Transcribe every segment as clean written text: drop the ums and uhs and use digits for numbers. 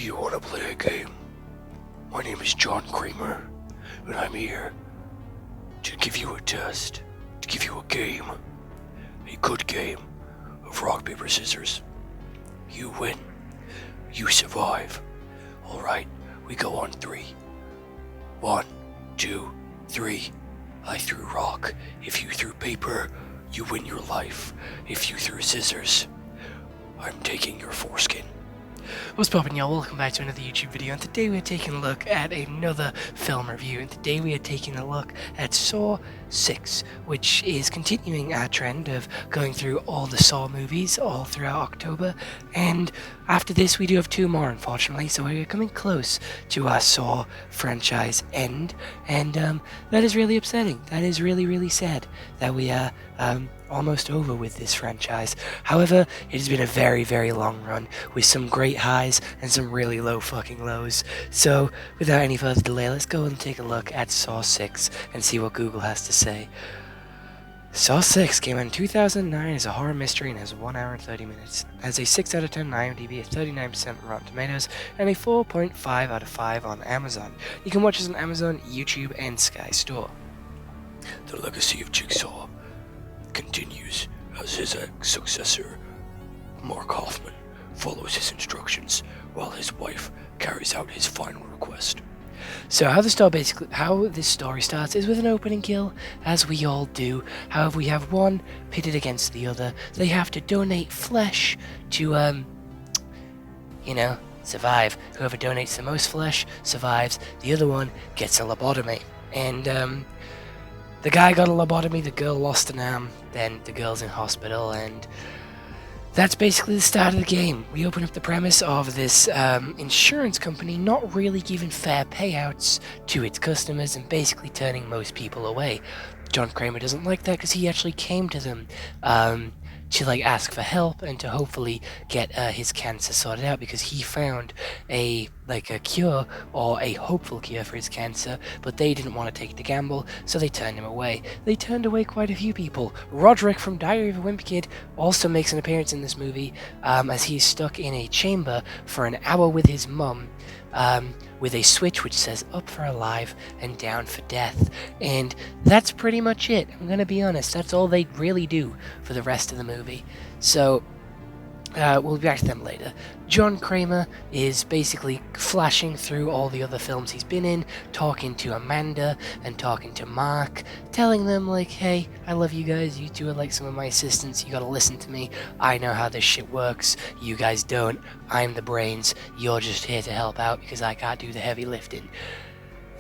you want to play a game? My name is John Kramer, and I'm here to give you a test, to give you a game. A good game of rock, paper, scissors. You win. You survive. Alright, we go on 3. 1, 2, 3. I threw rock. If you threw paper, you win your life. If you threw scissors, I'm taking your foreskin. What's poppin', y'all? Welcome back to another YouTube video, and today we're taking a look at another film review, and today we are taking a look at Saw 6, which is continuing our trend of going through all the Saw movies all throughout October, and after this we do have 2 more, unfortunately, so we're coming close to our Saw franchise end, and that is really upsetting. That is really sad that we are almost over with this franchise. However, it has been a very long run with some great highs and some really low fucking lows. So without any further delay, let's go and take a look at Saw 6 and see what Google has to say. Saw 6 came out in 2009 as a horror mystery and has 1 hour and 30 minutes. It has a 6 out of 10 on IMDb, a 39% on Rotten Tomatoes, and a 4.5 out of 5 on Amazon. You can watch this on Amazon, YouTube, and Sky Store. The legacy of Jigsaw continues as his successor, Mark Hoffman, follows his instructions while his wife carries out his final request. So how this story starts is with an opening kill, as we all do. However, we have one pitted against the other. They have to donate flesh to, survive. Whoever donates the most flesh survives. The other one gets a lobotomy. And, the guy got a lobotomy, the girl lost an arm, then the girl's in hospital, and that's basically the start of the game. We open up the premise of this insurance company not really giving fair payouts to its customers and basically turning most people away. John Kramer doesn't like that because he actually came to them to ask for help and to hopefully get his cancer sorted out, because he found a cure or a hopeful cure for his cancer, but they didn't want to take the gamble, so they turned him away. They turned away quite a few people. Roderick from Diary of a Wimpy Kid also makes an appearance in this movie, as he's stuck in a chamber for an hour with his mum, with a switch which says up for alive and down for death. And that's pretty much it. I'm gonna be honest, that's all they really do for the rest of the movie. So we'll be back to them later. John Kramer is basically flashing through all the other films he's been in, talking to Amanda and talking to Mark, telling them hey, I love you guys, you two are like some of my assistants, you gotta listen to me, I know how this shit works, you guys don't, I'm the brains, you're just here to help out because I can't do the heavy lifting.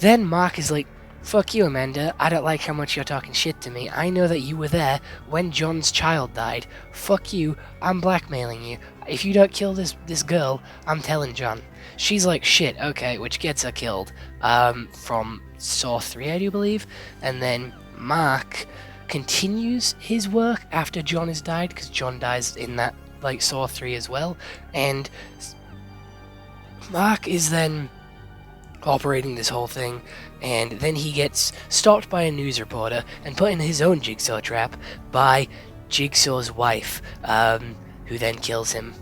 Then Mark is like, fuck you, Amanda, I don't like how much you're talking shit to me. I know that you were there when John's child died. Fuck you, I'm blackmailing you. If you don't kill this girl, I'm telling John. She's like, shit, okay, which gets her killed. From Saw 3, I do believe. And then Mark continues his work after John has died, because John dies in that, Saw 3 as well. And Mark is then operating this whole thing, and then he gets stopped by a news reporter and put in his own jigsaw trap by Jigsaw's wife, who then kills him.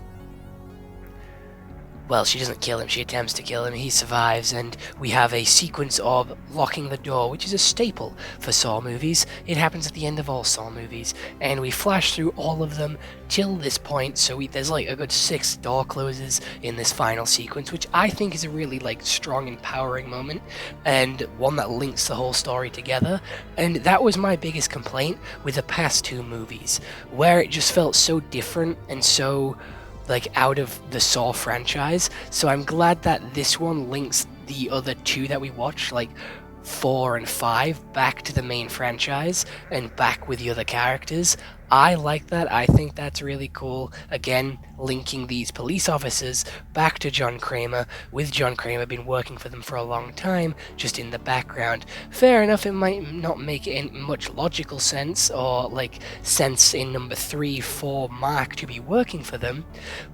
Well, she doesn't kill him, she attempts to kill him, he survives, and we have a sequence of locking the door, which is a staple for Saw movies. It happens at the end of all Saw movies, and we flash through all of them till this point, so there's a good 6 door closes in this final sequence, which I think is a really strong, empowering moment, and one that links the whole story together. And that was my biggest complaint with the past 2 movies, where it just felt so different and so out of the Saw franchise. So I'm glad that this one links the other 2 that we watched, 4 and 5, back to the main franchise and back with the other characters. I like that. I think that's really cool. Again, linking these police officers back to John Kramer, with John Kramer been working for them for a long time, just in the background. Fair enough, it might not make much logical sense, or sense in number 3 for Mark to be working for them,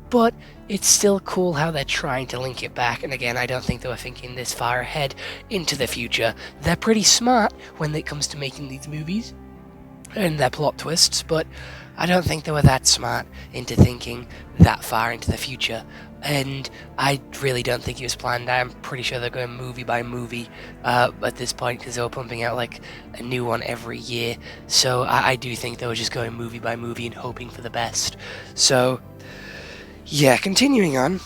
but it's still cool how they're trying to link it back. And again, I don't think they were thinking this far ahead into the future. They're pretty smart when it comes to making these movies. and their plot twists, but I don't think they were that smart into thinking that far into the future. And I really don't think it was planned. I'm pretty sure they're going movie by movie at this point, because they were pumping out like a new one every year. So I do think they were just going movie by movie and hoping for the best. So yeah, continuing on.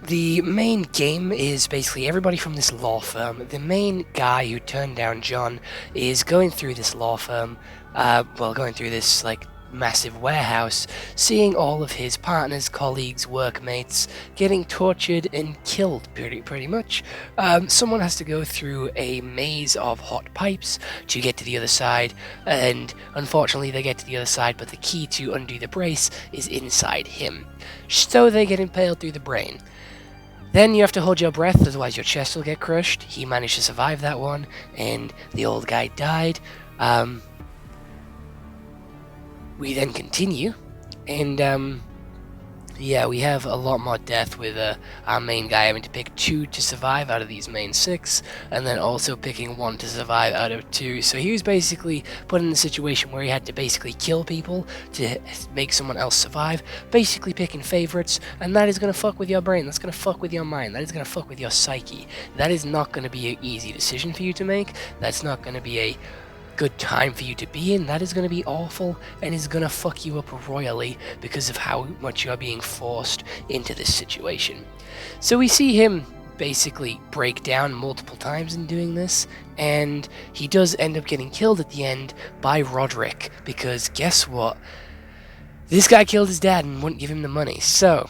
The main game is basically everybody from this law firm. The main guy who turned down John is going through this law firm, going through this like massive warehouse, seeing all of his partners, colleagues, workmates getting tortured and killed pretty much. Someone has to go through a maze of hot pipes to get to the other side, and unfortunately they get to the other side, but the key to undo the brace is inside him. So they get impaled through the brain. Then you have to hold your breath, otherwise your chest will get crushed. He managed to survive that one, and the old guy died. We then continue, and we have a lot more death with our main guy having to pick 2 to survive out of these main 6, and then also picking 1 to survive out of 2. So he was basically put in a situation where he had to basically kill people to make someone else survive, basically picking favorites, and that is going to fuck with your brain, that's going to fuck with your mind, that is going to fuck with your psyche. That is not going to be an easy decision for you to make, that's not going to be a good time for you to be in. That is going to be awful and is going to fuck you up royally because of how much you are being forced into this situation. So we see him basically break down multiple times in doing this, and he does end up getting killed at the end by Roderick, because guess what? This guy killed his dad and wouldn't give him the money, so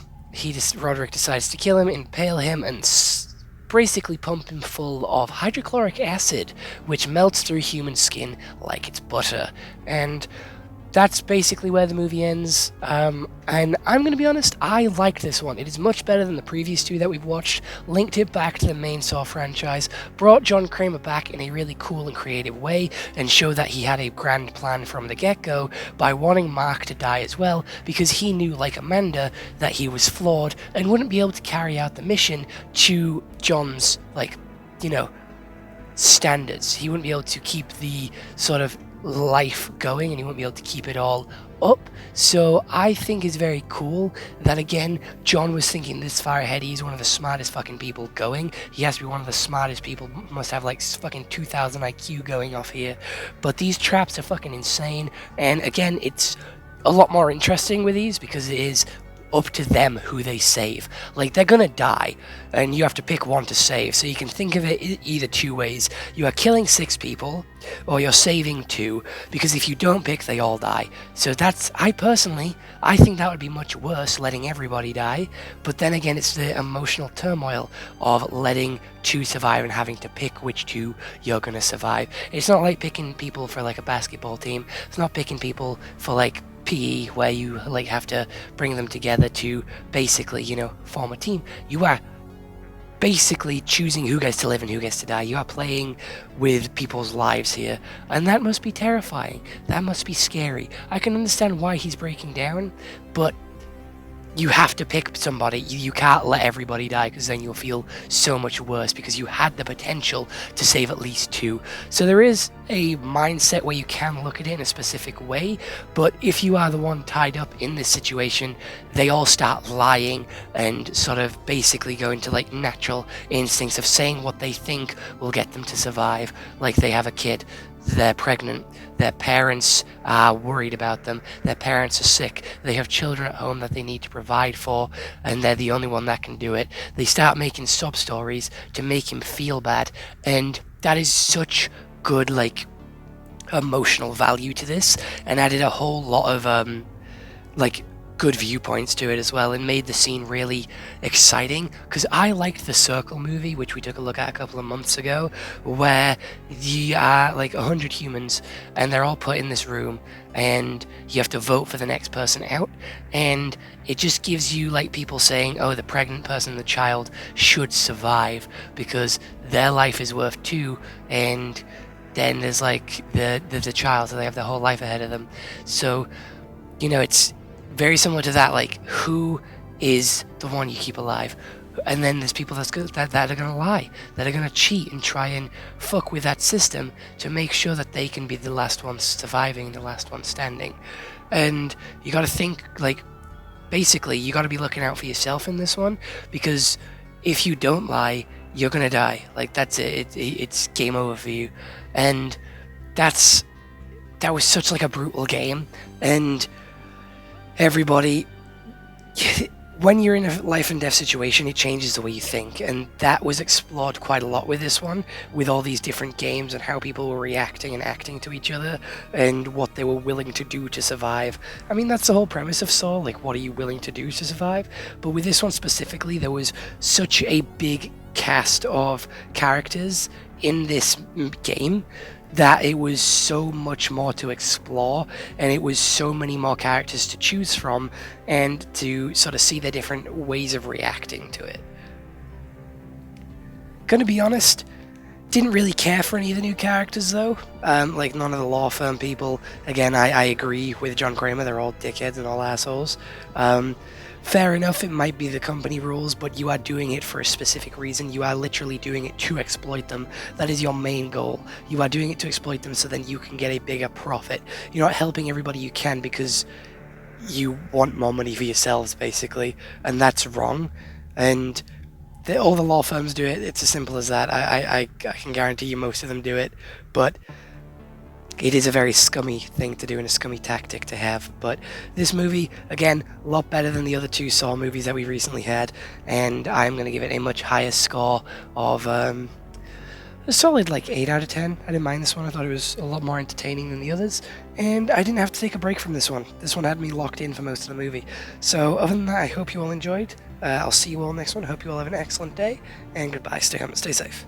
Roderick decides to kill him, impale him, and basically pump him full of hydrochloric acid, which melts through human skin like it's butter. And that's basically where the movie ends. And I'm going to be honest, I liked this one. It is much better than the previous 2 that we've watched, linked it back to the main Saw franchise, brought John Kramer back in a really cool and creative way, and showed that he had a grand plan from the get-go by wanting Mark to die as well, because he knew, like Amanda, that he was flawed and wouldn't be able to carry out the mission to John's, standards. He wouldn't be able to keep the sort of life going, and he won't be able to keep it all up. So I think it's very cool that, again, John was thinking this far ahead. He's one of the smartest fucking people going. He has to be one of the smartest people, must have like fucking 2000 IQ going off here. But these traps are fucking insane, and again, it's a lot more interesting with these because it is up to them who they save. Like, they're gonna die, and you have to pick 1 to save. So you can think of it either 2 ways. You are killing 6 people, or you're saving 2, because if you don't pick, they all die. So I think that would be much worse, letting everybody die. But then again, it's the emotional turmoil of letting 2 survive and having to pick which 2 you're gonna survive. It's not like picking people for like a basketball team. It's not picking people for like PE, where you like have to bring them together to basically, form a team. You are basically choosing who gets to live and who gets to die. You are playing with people's lives here, and that must be terrifying. That must be scary. I can understand why he's breaking down, but you have to pick somebody. You can't let everybody die, because then you'll feel so much worse, because you had the potential to save at least 2. So there is a mindset where you can look at it in a specific way, but if you are the one tied up in this situation, they all start lying and sort of basically go into like natural instincts of saying what they think will get them to survive. Like, they have a kid, they're pregnant, their parents are worried about them, their parents are sick, they have children at home that they need to provide for, and they're the only one that can do it. They start making sub stories to make him feel bad, and that is such good, like, emotional value to this, and added a whole lot of good viewpoints to it as well, and made the scene really exciting. Because I liked the Circle movie, which we took a look at a couple of months ago, where you are like 100 humans and they're all put in this room and you have to vote for the next person out, and it just gives you like people saying, oh, the pregnant person, the child should survive because their life is worth 2, and then there's like the child, so they have their whole life ahead of them. So it's very similar to that, like, who is the one you keep alive? And then there's people that are gonna lie, that are gonna cheat and try and fuck with that system to make sure that they can be the last ones surviving, the last one standing. And you gotta think, like, basically, you gotta be looking out for yourself in this one, because if you don't lie, you're gonna die. Like, that's it. It's game over for you. And that was such, like, a brutal game. And everybody... when you're in a life and death situation, it changes the way you think, and that was explored quite a lot with this one, with all these different games and how people were reacting and acting to each other, and what they were willing to do to survive. I mean, that's the whole premise of Saw, like, what are you willing to do to survive? But with this one specifically, there was such a big cast of characters in this game that it was so much more to explore, and it was so many more characters to choose from, and to sort of see their different ways of reacting to it. Gonna be honest, didn't really care for any of the new characters though. Like, none of the law firm people. Again, I agree with John Kramer, they're all dickheads and all assholes. Fair enough, it might be the company rules, but you are doing it for a specific reason. You are literally doing it to exploit them. That is your main goal. You are doing it to exploit them so then you can get a bigger profit. You're not helping everybody you can because you want more money for yourselves, basically, and that's wrong. And all the law firms do it. It's as simple as that. I can guarantee you most of them do it, but it is a very scummy thing to do and a scummy tactic to have. But this movie, again, a lot better than the other two Saw movies that we recently had, and I'm going to give it a much higher score of a solid, like, 8 out of 10. I didn't mind this one. I thought it was a lot more entertaining than the others, and I didn't have to take a break from this one. This one had me locked in for most of the movie. So other than that, I hope you all enjoyed. I'll see you all next one. Hope you all have an excellent day, and goodbye. Stay home and stay safe.